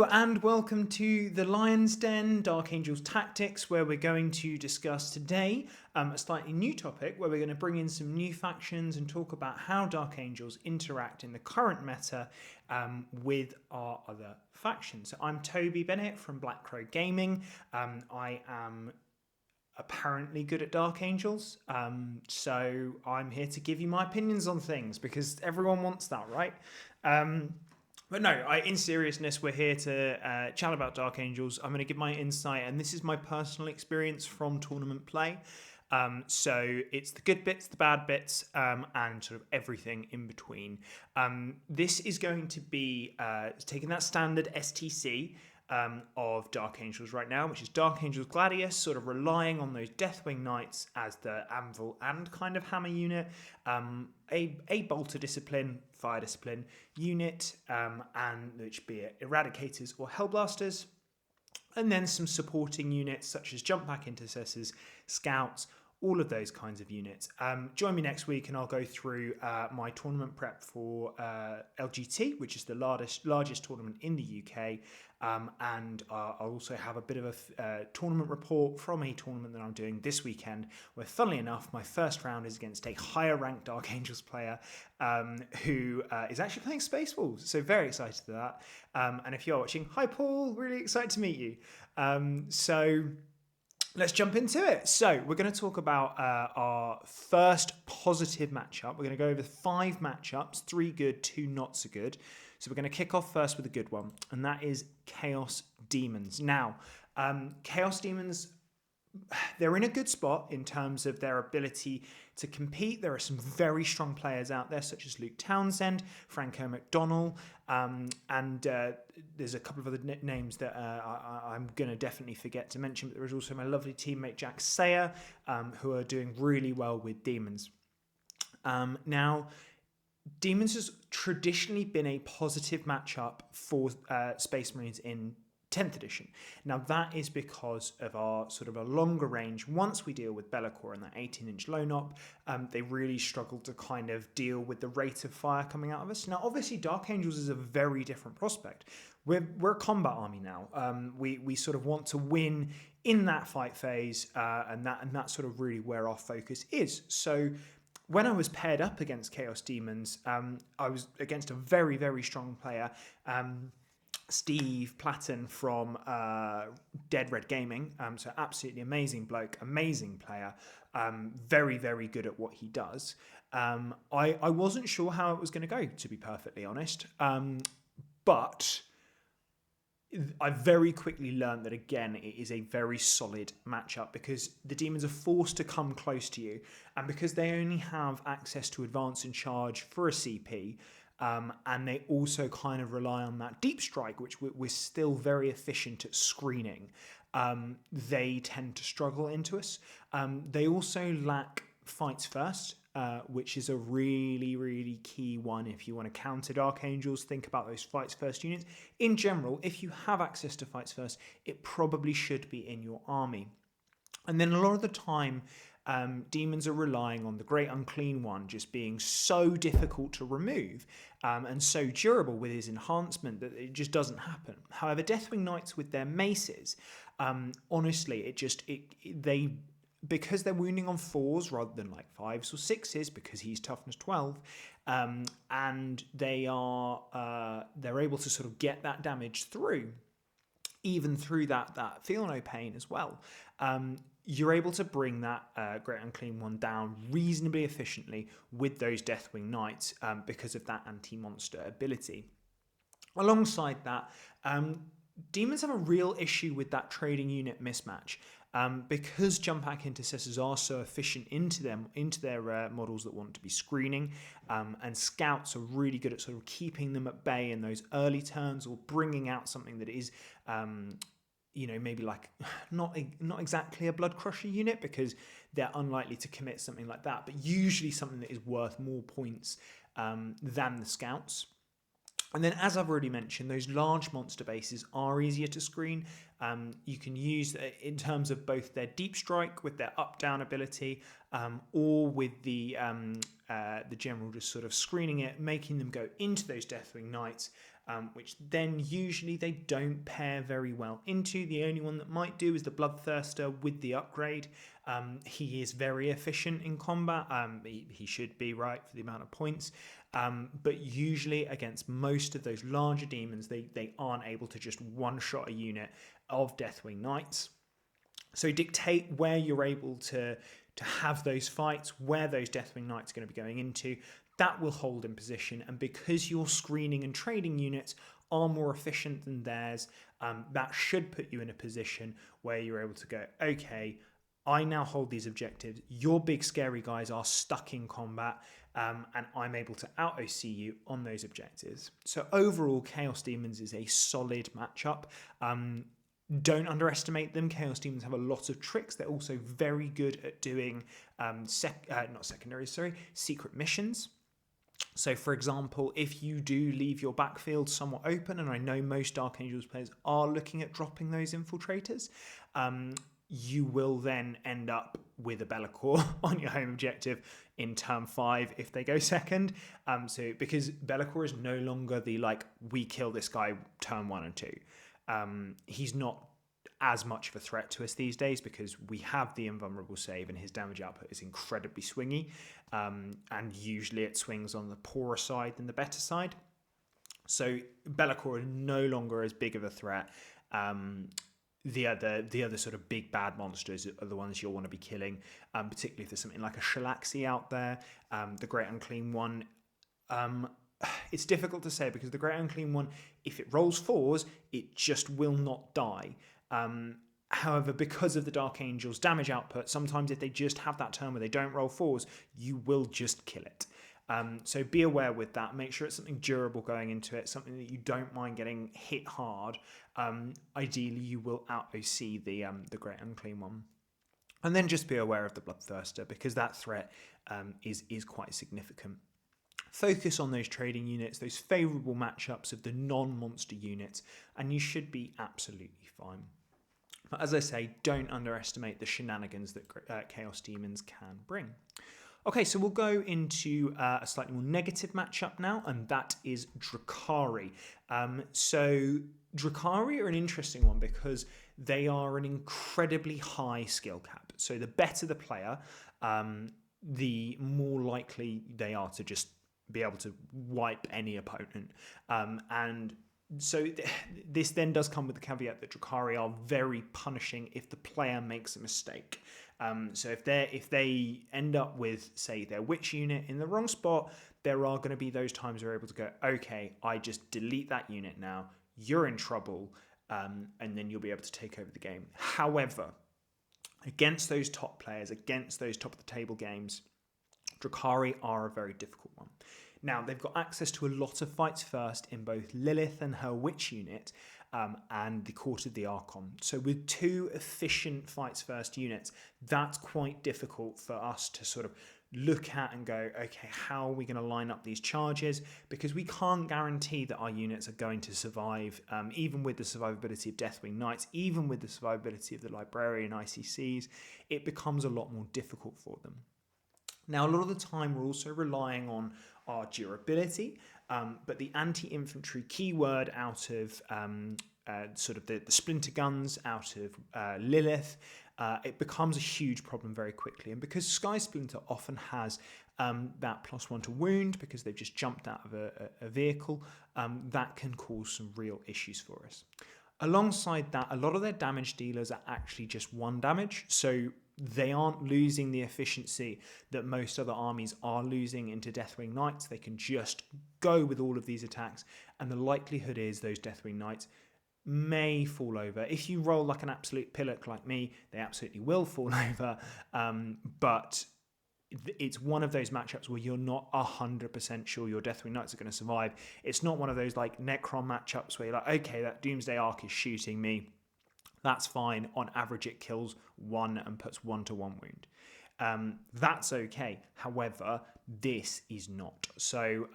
Hello and welcome to the Lion's Den Dark Angels Tactics, where we're going to discuss today a slightly new topic where we're going to bring in some new factions and talk about how Dark Angels interact in the current meta with our other factions. So I'm Toby Bennett from Black Crow Gaming. I am apparently good at Dark Angels, so I'm here to give you my opinions on things because everyone wants that, right? But no, in seriousness, we're here to chat about Dark Angels. I'm going to give my insight, and this is my personal experience from tournament play. So it's the good bits, the bad bits, and sort of everything in between. This is going to be taking that standard STC of Dark Angels right now, which is Dark Angels Gladius, sort of relying on those Deathwing Knights as the anvil and kind of hammer unit, a bolter discipline, fire discipline unit, and which be it Eradicators or Hellblasters, and then some supporting units such as Jump Back Intercessors, Scouts, all of those kinds of units. Join me next week and I'll go through my tournament prep for LGT, which is the largest tournament in the UK. And I'll also have a bit of a tournament report from a tournament that I'm doing this weekend, where funnily enough, my first round is against a higher ranked Dark Angels player who is actually playing Space Wolves. So very excited for that. And if you're watching, hi Paul, really excited to meet you. So let's jump into it. So we're going to talk about our first positive matchup. We're going to go over 5 matchups, 3 good, 2 not so good. So we're going to kick off first with a good one, and that is Chaos Daemons. Now, Chaos Daemons, they're in a good spot in terms of their ability to compete. There are some very strong players out there, such as Luke Townsend, Franco McDonnell, and there's a couple of other names that I'm going to definitely forget to mention, but there is also my lovely teammate Jack Sayer, who are doing really well with Daemons. Now, Daemons has traditionally been a positive matchup for Space Marines in 10th edition. Now that is because of our sort of a longer range. Once we deal with Be'lakor and that 18-inch low knob, they really struggle to kind of deal with the rate of fire coming out of us. Now obviously Dark Angels is a very different prospect. We're a combat army now. We sort of want to win in that fight phase, and that's sort of really where our focus is. So when I was paired up against Chaos Daemons, I was against a very, very strong player, Steve Platten from Dead Red Gaming. So absolutely amazing bloke, amazing player, very, very good at what he does. I wasn't sure how it was going to go, to be perfectly honest, but I very quickly learned that, again, it is a very solid matchup because the Demons are forced to come close to you, and because they only have access to advance and charge for a CP, and they also kind of rely on that deep strike, which we're still very efficient at screening, they tend to struggle into us. They also lack fights first, which is a really, really key one. If you want to counter Dark Angels, think about those fights first units. In general, if you have access to fights first, it probably should be in your army. And then a lot of the time, Demons are relying on the Great Unclean One just being so difficult to remove and so durable with his enhancement that it just doesn't happen. However, Deathwing Knights with their maces, honestly, because they're wounding on 4s rather than like 5s or 6s, because he's toughness 12, and they're able to sort of get that damage through, even through that feel no pain as well. You're able to bring that Great Unclean One down reasonably efficiently with those Deathwing Knights because of that anti-monster ability. Alongside that, Demons have a real issue with that trading unit mismatch. Because Jump Back Intercessors are so efficient into their models that want to be screening, and Scouts are really good at sort of keeping them at bay in those early turns or bringing out something that is maybe like not exactly a Blood Crusher unit because they're unlikely to commit something like that, but usually something that is worth more points than the Scouts. And then, as I've already mentioned, those large monster bases are easier to screen. You can use in terms of both their deep strike with their up-down ability, or with the general just sort of screening it, making them go into those Deathwing Knights, which then usually they don't pair very well into. The only one that might do is the Bloodthirster with the upgrade. He is very efficient in combat. He should be, right, for the amount of points. But usually against most of those larger demons, they aren't able to just one-shot a unit of Deathwing Knights. So dictate where you're able to have those fights, where those Deathwing Knights are going to be going into. That will hold in position, and because your screening and trading units are more efficient than theirs, that should put you in a position where you're able to go, okay, I now hold these objectives, your big scary guys are stuck in combat, and I'm able to out-OC you on those objectives. So overall, Chaos Demons is a solid matchup. Don't underestimate them. Chaos Demons have a lot of tricks. They're also very good at doing secret missions. So, for example, if you do leave your backfield somewhat open, and I know most Dark Angels players are looking at dropping those infiltrators, you will then end up with a Be'lakor on your home objective in turn 5 if they go second. So because Be'lakor is no longer the we kill this guy turn 1 and 2. He's not as much of a threat to us these days because we have the invulnerable save and his damage output is incredibly swingy, and usually it swings on the poorer side than the better side. So Be'lakor is no longer as big of a threat. The other sort of big bad monsters are the ones you'll want to be killing, particularly if there's something like a Shalaxi out there. The Great Unclean One, it's difficult to say because the Great Unclean One, if it rolls 4s, it just will not die. However, because of the Dark Angel's damage output, sometimes if they just have that turn where they don't roll 4s, you will just kill it. So be aware with that. Make sure it's something durable going into it, something that you don't mind getting hit hard. Ideally, you will out-OC the Great Unclean One. And then just be aware of the Bloodthirster because that threat is quite significant. Focus on those trading units, those favourable matchups of the non-monster units, and you should be absolutely fine. But as I say, don't underestimate the shenanigans that Chaos Demons can bring. Okay, so we'll go into a slightly more negative matchup now, and that is Drukhari. So Drukhari are an interesting one because they are an incredibly high skill cap. So the better the player, the more likely they are to just be able to wipe any opponent. And so this then does come with the caveat that Drukhari are very punishing if the player makes a mistake. So if they end up with, say, their witch unit in the wrong spot, there are going to be those times where you're able to go, okay, I just delete that unit now, you're in trouble, and then you'll be able to take over the game. However, against those top players, against those top of the table games, Drukhari are a very difficult one. Now, they've got access to a lot of fights first in both Lilith and her witch unit, and the Court of the Archon. So with 2 efficient fights first units, that's quite difficult for us to sort of look at and go, okay, how are we going to line up these charges? Because we can't guarantee that our units are going to survive, even with the survivability of Deathwing Knights, even with the survivability of the Librarian ICCs, it becomes a lot more difficult for them. Now, a lot of the time, we're also relying on our durability, but the anti-infantry keyword out of sort of the splinter guns out of Lilith, it becomes a huge problem very quickly. And because Sky Splinter often has that +1 to wound, because they've just jumped out of a vehicle, that can cause some real issues for us. Alongside that, a lot of their damage dealers are actually just 1 damage, so they aren't losing the efficiency that most other armies are losing into Deathwing Knights. They can just go with all of these attacks, and the likelihood is those Deathwing Knights may fall over. If you roll like an absolute pillock like me, they absolutely will fall over, but it's one of those matchups where you're not 100% sure your Deathwing Knights are going to survive. It's not one of those like Necron matchups where you're like, okay, that Doomsday Arc is shooting me. That's fine. On average, it kills 1 and puts 1-1 wound. That's okay. However, this is not. So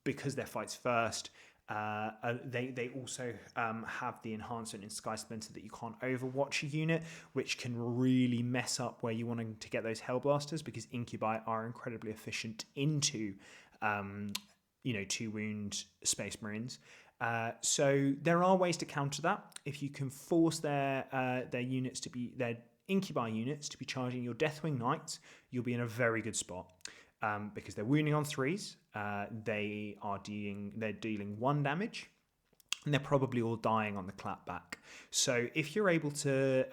because they're fights first, They also have the enhancement in Sky Splinter that you can't overwatch a unit, which can really mess up where you want to get those Hellblasters, because Incubi are incredibly efficient into 2-wound Space Marines. So there are ways to counter that. If you can force their units to be their Incubi units to be charging your Deathwing Knights, you'll be in a very good spot. Because they're wounding on 3s, they're dealing 1 damage, and they're probably all dying on the clapback. So if you're able to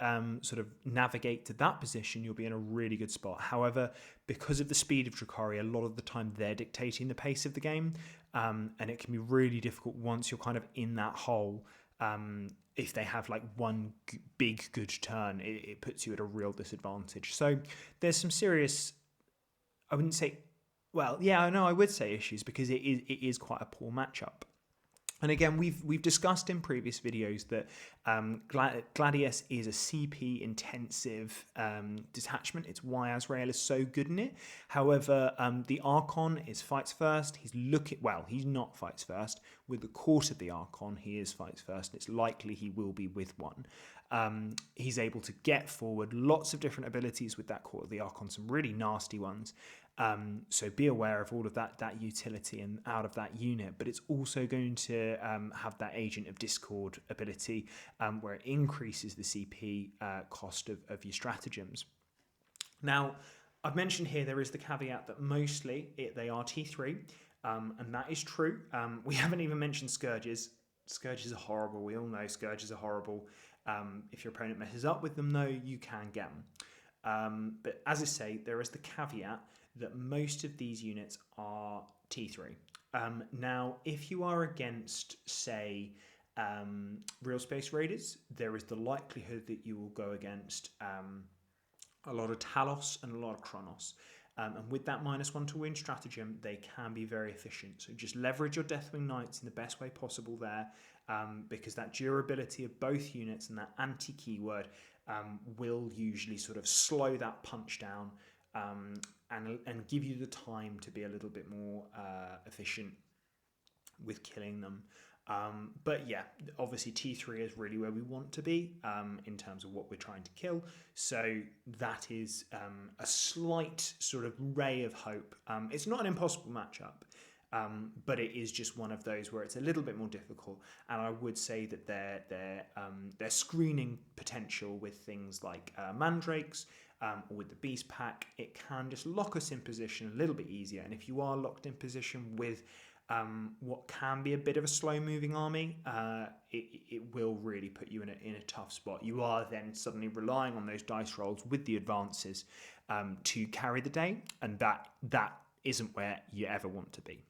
sort of navigate to that position, you'll be in a really good spot. However, because of the speed of Drukhari, a lot of the time they're dictating the pace of the game, and it can be really difficult once you're kind of in that hole. If they have like one big good turn, it puts you at a real disadvantage. So there's some serious, I wouldn't say, well, yeah, no, I would say issues, because it is quite a poor matchup. And again, we've discussed in previous videos that Gladius is a CP intensive detachment. It's why Azrael is so good in it. However, the Archon is fights first. He's not fights first. With the Court of the Archon, he is fights first. It's likely he will be with one. He's able to get forward, lots of different abilities with that Court of the Archon, some really nasty ones. So be aware of all of that utility and out of that unit, but it's also going to have that Agent of Discord ability, where it increases the CP cost of your stratagems. Now, I've mentioned here there is the caveat that mostly they are T3, and that is true. We haven't even mentioned Scourges. Scourges are horrible. We all know Scourges are horrible. If your opponent messes up with them, though, you can get them. But as I say, there is the caveat that most of these units are T3. Now, if you are against, say, Real Space Raiders, there is the likelihood that you will go against a lot of Talos and a lot of Kronos. And with that -1 to wound stratagem, they can be very efficient. So just leverage your Deathwing Knights in the best way possible there, because that durability of both units and that anti-keyword will usually sort of slow that punch down, and give you the time to be a little bit more efficient with killing them. But yeah, obviously T3 is really where we want to be in terms of what we're trying to kill. So that is a slight sort of ray of hope. It's not an impossible matchup, but it is just one of those where it's a little bit more difficult. And I would say that their screening potential with things like Mandrakes, or with the Beast Pack, it can just lock us in position a little bit easier. And if you are locked in position with what can be a bit of a slow-moving army, it will really put you in a tough spot. You are then suddenly relying on those dice rolls with the advances to carry the day, and that isn't where you ever want to be.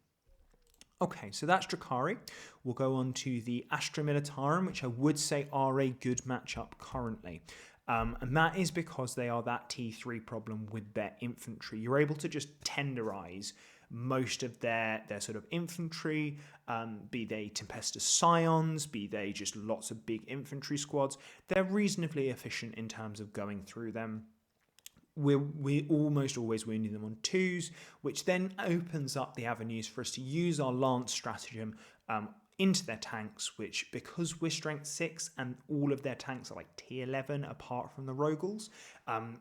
Okay, so that's Drukhari. We'll go on to the Astra Militarum, which I would say are a good matchup currently. And that is because they are that T3 problem with their infantry. You're able to just tenderize most of their sort of infantry, be they Tempestus Scions, be they just lots of big infantry squads. They're reasonably efficient in terms of going through them. We're almost always wounding them on 2s, which then opens up the avenues for us to use our Lance stratagem into their tanks, which, because we're strength 6 and all of their tanks are like tier 11 apart from the Rogals,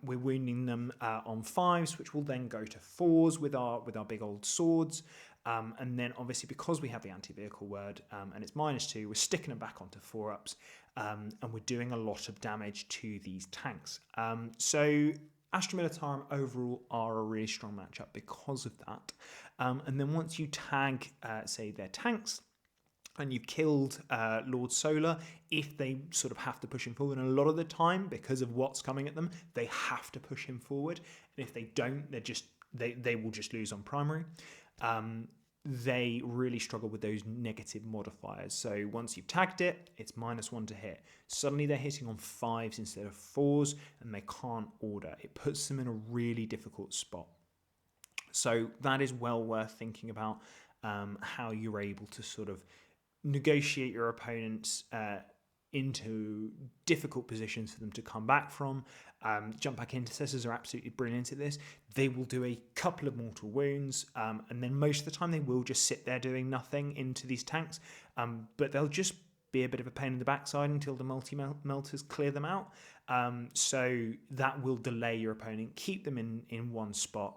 we're wounding them on 5s, which will then go to 4s with our big old swords. And then obviously because we have the anti-vehicle word and it's -2, we're sticking them back onto 4-ups, and we're doing a lot of damage to these tanks. So Astra Militarum overall are a really strong matchup because of that. And then once you tag, say, their tanks, and you've killed Lord Solar, if they sort of have to push him forward, and a lot of the time, because of what's coming at them, they have to push him forward. And if they don't, they will just lose on primary. They really struggle with those negative modifiers. So once you've tagged it, it's -1 to hit. Suddenly they're hitting on 5s instead of 4s, and they can't order. It puts them in a really difficult spot. So that is well worth thinking about, how you're able to sort of negotiate your opponent's into difficult positions for them to come back from. Jump back intercessors are absolutely brilliant at this. They will do a couple of mortal wounds, and then most of the time they will just sit there doing nothing into these tanks, but they'll just be a bit of a pain in the backside until the multi-melters clear them out. So that will delay your opponent, keep them in one spot,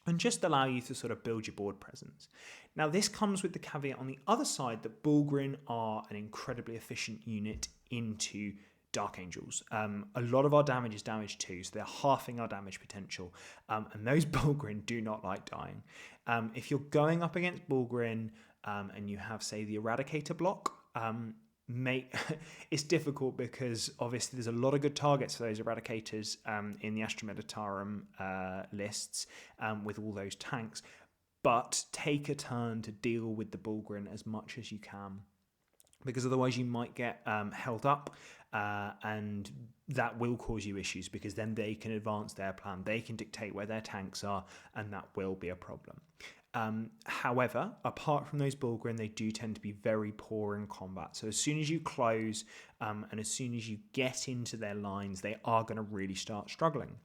and just allow you to sort of build your board presence. Now, this comes with the caveat on the other side that Bullgrin are an incredibly efficient unit into Dark Angels. A lot of our damage is damage 2, so they're halving our damage potential, and those Bullgrin do not like dying. If you're going up against Bullgrin and you have, say, the Eradicator block, it's difficult because obviously there's a lot of good targets for those Eradicators in the Astra Militarum lists with all those tanks, but take a turn to deal with the Bullgrin as much as you can, because otherwise you might get held up, and that will cause you issues, because then they can advance their plan, they can dictate where their tanks are, and that will be a problem. However, apart from those Bullgrin, they do tend to be very poor in combat. So as soon as you close and as soon as you get into their lines, they are going to really start struggling.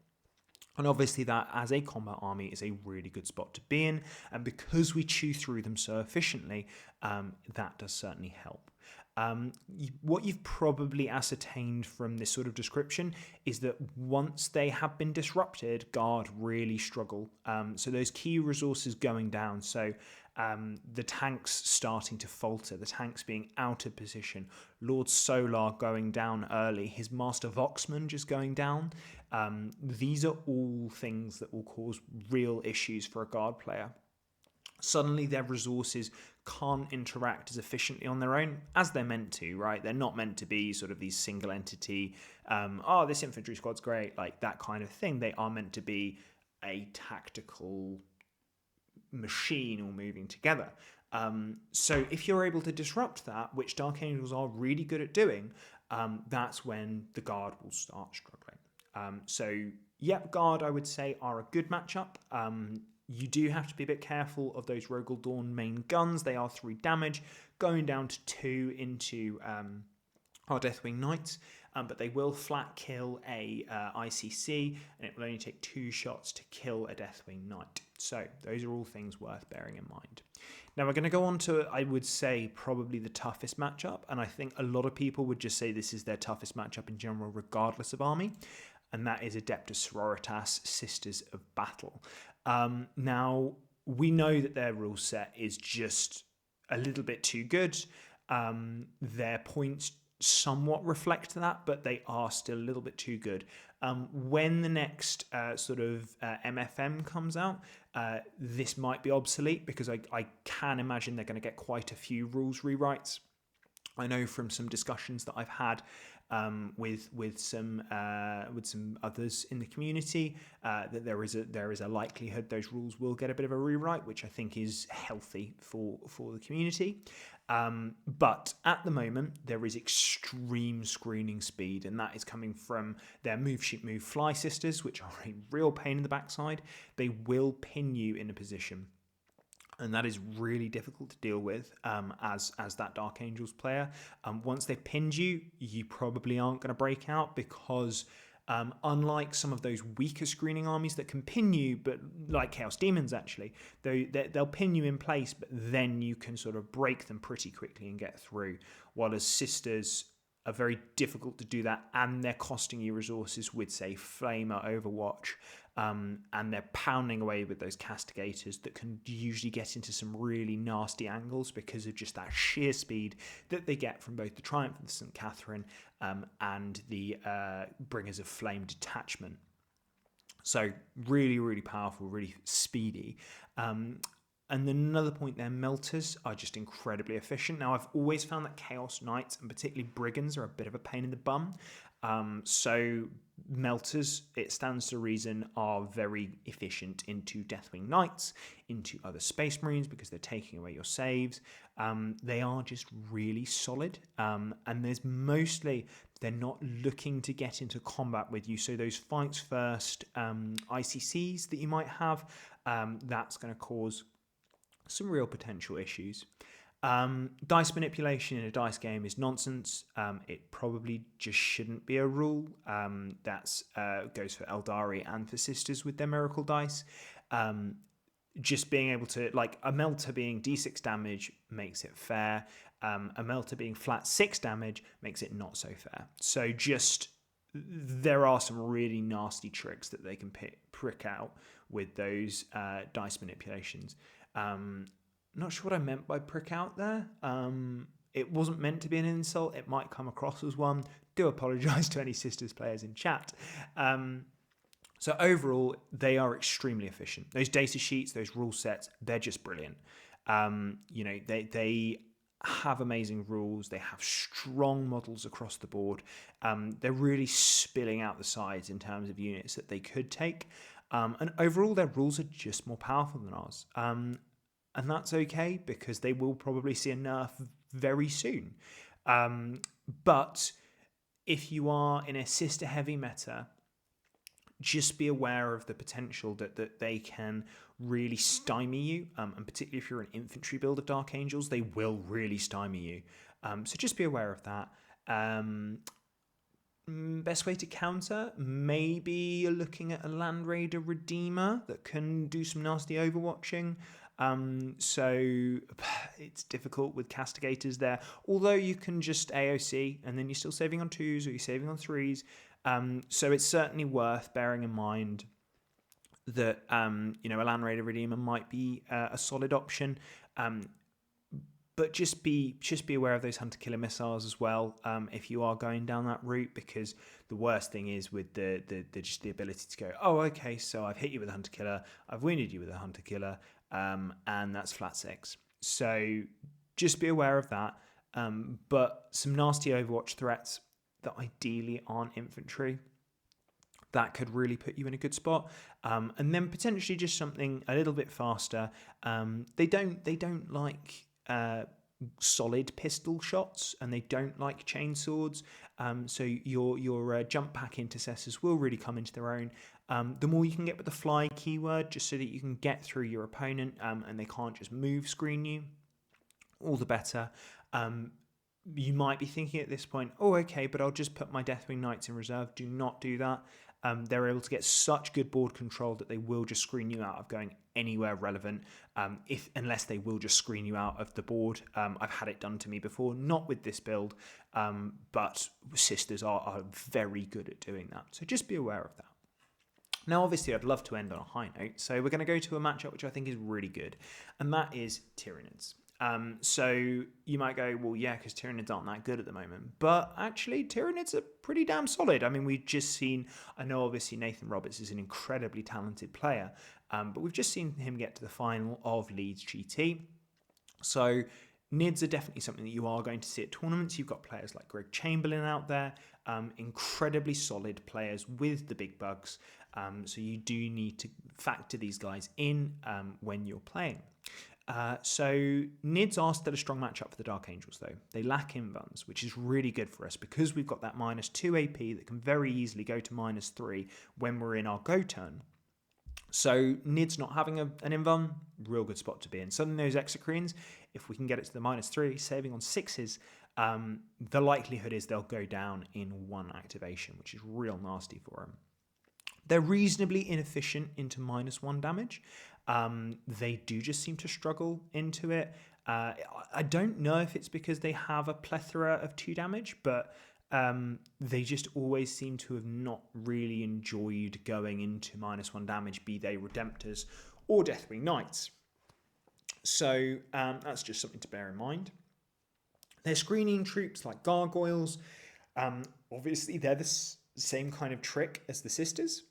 And obviously that, as a combat army, is a really good spot to be in. And because we chew through them so efficiently, that does certainly help. What you've probably ascertained from this sort of description is that once they have been disrupted, Guard really struggle. So those key resources going down, so the tanks starting to falter, the tanks being out of position, Lord Solar going down early, his Master Voxman just going down. These are all things that will cause real issues for a Guard player. Suddenly their resources can't interact as efficiently on their own as they're meant to, right? They're not meant to be sort of these single entity, this infantry squad's great, like that kind of thing. They are meant to be a tactical machine all moving together. So if you're able to disrupt that, which Dark Angels are really good at doing, that's when the Guard will start struggling. Guard, I would say, are a good matchup. You do have to be a bit careful of those Rogel Dawn main guns. They are 3 damage, going down to 2 into our Deathwing Knights, but they will flat kill a ICC, and it will only take 2 shots to kill a Deathwing Knight. So those are all things worth bearing in mind. Now we're going to go on to, I would say, probably the toughest matchup, and I think a lot of people would just say this is their toughest matchup in general, regardless of army, and that is Adeptus Sororitas, Sisters of Battle. Now, we know that their rule set is just a little bit too good. Their points somewhat reflect that, but they are still a little bit too good. When the next MFM comes out, this might be obsolete, because I can imagine they're going to get quite a few rules rewrites. I know from some discussions that I've had with some others in the community that there is a likelihood those rules will get a bit of a rewrite, which I think is healthy for the community. But at the moment there is extreme screening speed, and that is coming from their move shoot move fly sisters, which are a real pain in the backside. They will pin you in a position, and that is really difficult to deal with as that Dark Angels player. Once they've pinned you, you probably aren't going to break out, because unlike some of those weaker screening armies that can pin you, but like Chaos Demons actually, they'll pin you in place, but then you can sort of break them pretty quickly and get through, while as Sisters are very difficult to do that, and they're costing you resources with, say, Flamer, Overwatch, and they're pounding away with those Castigators that can usually get into some really nasty angles because of just that sheer speed that they get from both the Triumph of St. Catherine and the Bringers of Flame detachment. So really, really powerful, really speedy. And then another point there, Melters are just incredibly efficient. Now, I've always found that Chaos Knights, and particularly Brigands, are a bit of a pain in the bum. So Melters, it stands to reason, are very efficient into Deathwing Knights, into other Space Marines, because they're taking away your saves. They are just really solid. And there's mostly, they're not looking to get into combat with you. So those fights first ICCs that you might have, that's going to cause some real potential issues. Dice manipulation in a dice game is nonsense. It probably just shouldn't be a rule. That's goes for Eldari and for Sisters with their miracle dice. Just being able to, like, a melter being d6 damage makes it fair. A melter being flat 6 damage makes it not so fair. So just, there are some really nasty tricks that they can prick out with those dice manipulations. Not sure what I meant by prick out there. It wasn't meant to be an insult. It might come across as one. Do apologise to any Sisters players in chat. So overall, they are extremely efficient. Those data sheets, those rule sets, they're just brilliant. They have amazing rules. They have strong models across the board. They're really spilling out the sides in terms of units that they could take. And overall, their rules are just more powerful than ours. And that's okay, because they will probably see a nerf very soon. But if you are in a sister-heavy meta, just be aware of the potential that they can really stymie you. And particularly if you're an infantry build of Dark Angels, they will really stymie you. So just be aware of that. Best way to counter, maybe you're looking at a Land Raider Redeemer that can do some nasty overwatching. So it's difficult with castigators there, although you can just AOC and then you're still saving on 2s or you're saving on 3s. So it's certainly worth bearing in mind that a Land Raider Redeemer might be a solid option. But just be aware of those hunter killer missiles as well, if you are going down that route, because the worst thing is with the ability to go, oh, okay, so I've hit you with a hunter killer, I've wounded you with a hunter killer, and that's flat 6. So just be aware of that. But some nasty Overwatch threats that ideally aren't infantry, that could really put you in a good spot. And then potentially just something a little bit faster. They don't like solid pistol shots, and they don't like chainswords. So your jump pack intercessors will really come into their own. The more you can get with the fly keyword, just so that you can get through your opponent and they can't just move screen you, all the better. You might be thinking at this point, oh, okay, but I'll just put my Deathwing Knights in reserve. Do not do that. They're able to get such good board control that they will just screen you out of going anywhere relevant, unless they will just screen you out of the board. I've had it done to me before, not with this build, but Sisters are very good at doing that. So just be aware of that. Now, obviously, I'd love to end on a high note, so we're going to go to a matchup which I think is really good, and that is Tyranids. So you might go, well, yeah, because Tyranids aren't that good at the moment. But actually, Tyranids are pretty damn solid. I mean, we've just seen, I know obviously Nathan Roberts is an incredibly talented player, but we've just seen him get to the final of Leeds GT. So Nids are definitely something that you are going to see at tournaments. You've got players like Greg Chamberlain out there, incredibly solid players with the big bugs. So you do need to factor these guys in when you're playing. So Nids are still a strong matchup for the Dark Angels, though. They lack invuns, which is really good for us because we've got that -2 AP that can very easily go to -3 when we're in our go turn. So Nids not having an invuln, real good spot to be in. Suddenly those Exocrines, if we can get it to the -3, saving on 6s, the likelihood is they'll go down in 1 activation, which is real nasty for them. They're reasonably inefficient into -1 damage. They do just seem to struggle into it. I don't know if it's because they have a plethora of 2 damage, but they just always seem to have not really enjoyed going into -1 damage, be they Redemptors or Deathwing Knights. So that's just something to bear in mind. They're screening troops like Gargoyles. Obviously, they're the same kind of trick as the Sisters,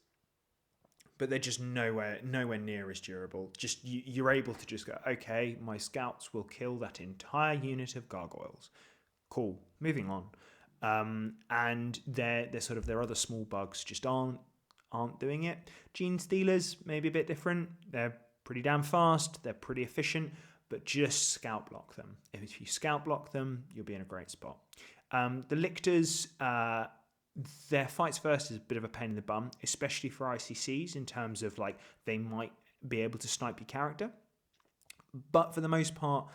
but they're just nowhere near as durable. Just you're able to just go, okay, my scouts will kill that entire unit of Gargoyles. Cool, moving on. And their other small bugs just aren't doing it. Gene Stealers, maybe a bit different. They're pretty damn fast, they're pretty efficient, but just scout block them. If you scout block them, you'll be in a great spot. The Lictors, their fights first is a bit of a pain in the bum, especially for ICCs in terms of like they might be able to snipe your character. But for the most part,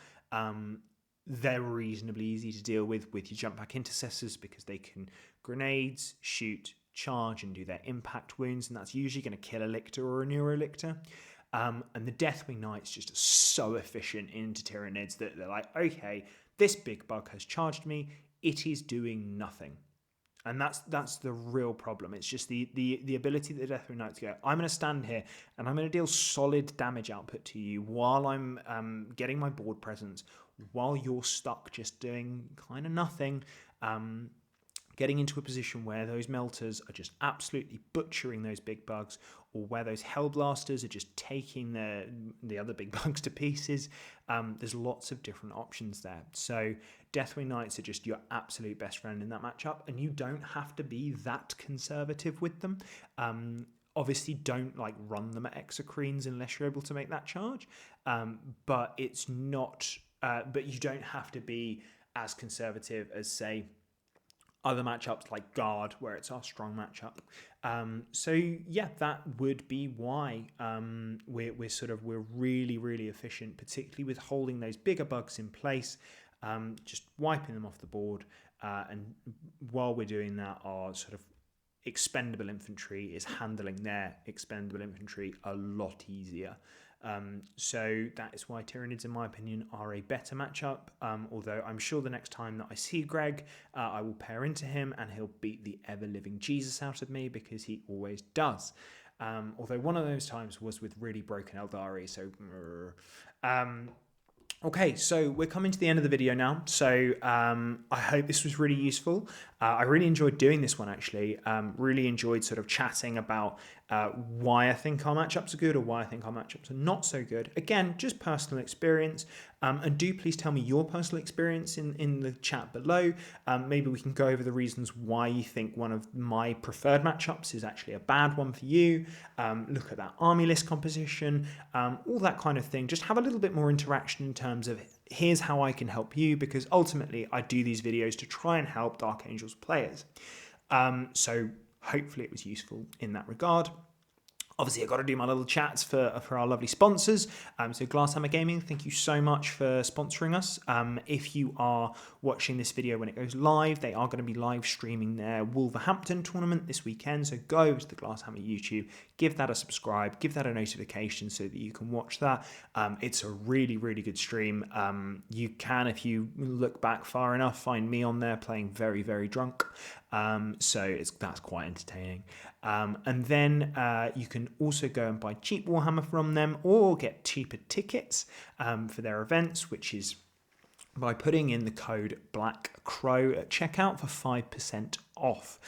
they're reasonably easy to deal with your jump back intercessors, because they can grenades, shoot, charge, and do their impact wounds, and that's usually going to kill a lictor or a neurolictor. And the Deathwing Knight's just so efficient into Tyranids that they're like, okay, this big bug has charged me, it is doing nothing. And that's the real problem. It's just the ability of the Deathwing Knight to go, I'm going to stand here and I'm going to deal solid damage output to you while I'm getting my board presence, while you're stuck just doing kind of nothing, getting into a position where those melters are just absolutely butchering those big bugs, or where those Hellblasters are just taking the other big bugs to pieces. There's lots of different options there. So Deathwing Knights are just your absolute best friend in that matchup, and you don't have to be that conservative with them. Obviously, don't run them at exocrines unless you're able to make that charge. But it's not. But you don't have to be as conservative as, say, other matchups like Guard, where it's our strong matchup. So yeah, that would be why we're really, really efficient, particularly with holding those bigger bugs in place, just wiping them off the board. And while we're doing that, our sort of expendable infantry is handling their expendable infantry a lot easier. So that is why Tyranids, in my opinion, are a better matchup. Although I'm sure the next time that I see Greg, I will pair into him and he'll beat the ever-living Jesus out of me, because he always does. Although one of those times was with really broken Eldari, so... Okay, so we're coming to the end of the video now, so I hope this was really useful. I really enjoyed doing this one, actually. Really enjoyed sort of chatting about why I think our matchups are good or why I think our matchups are not so good. Again, just personal experience, and do please tell me your personal experience in the chat below. Maybe we can go over the reasons why you think one of my preferred matchups is actually a bad one for you. Look at that army list composition, all that kind of thing. Just have a little bit more interaction in terms of, here's how I can help you, because ultimately I do these videos to try and help Dark Angels players. So hopefully it was useful in that regard. Obviously, I've got to do my little chats for our lovely sponsors. So Glasshammer Gaming, thank you so much for sponsoring us. If you are watching this video when it goes live, they are going to be live streaming their Wolverhampton tournament this weekend. So go to the Glasshammer YouTube, give that a subscribe, give that a notification so that you can watch that. It's a really, really good stream. You can, if you look back far enough, find me on there playing very, very drunk. So that's quite entertaining. And then you can also go and buy cheap Warhammer from them, or get cheaper tickets for their events, which is by putting in the code BLACKCROW at checkout for 5% off.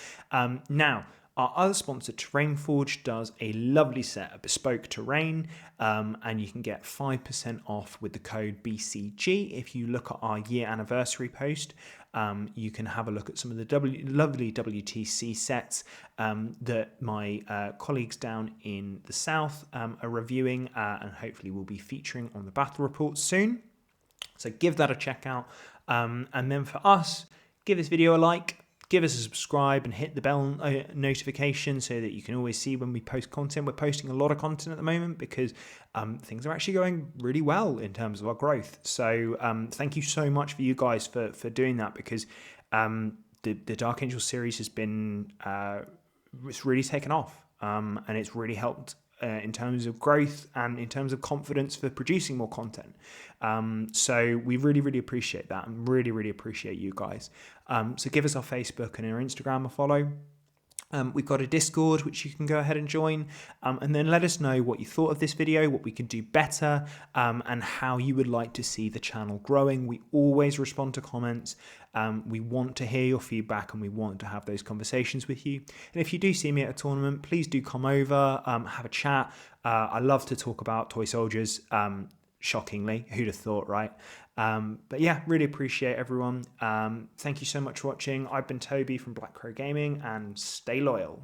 Now, our other sponsor, Terrain Forge, does a lovely set of bespoke terrain, and you can get 5% off with the code BCG. If you look at our year anniversary post, you can have a look at some of the lovely WTC sets that my colleagues down in the south are reviewing, and hopefully will be featuring on the battle report soon. So give that a check out. And then for us, give this video a like, give us a subscribe, and hit the bell notification so that you can always see when we post content. We're posting a lot of content at the moment because things are actually going really well in terms of our growth. So thank you so much for you guys for doing that, because the Dark Angel series has been, it's really taken off, and it's really helped in terms of growth and in terms of confidence for producing more content. So we really, really appreciate that, and really, really appreciate you guys. So give us our Facebook and our Instagram a follow. We've got a Discord, which you can go ahead and join, and then let us know what you thought of this video, what we can do better, and how you would like to see the channel growing. We always respond to comments. We want to hear your feedback, and we want to have those conversations with you. And if you do see me at a tournament, please do come over, have a chat. I love to talk about toy soldiers. Shockingly, who'd have thought, right? But yeah, really appreciate everyone. Thank you so much for watching. I've been Toby from Black Crow Gaming, and stay loyal.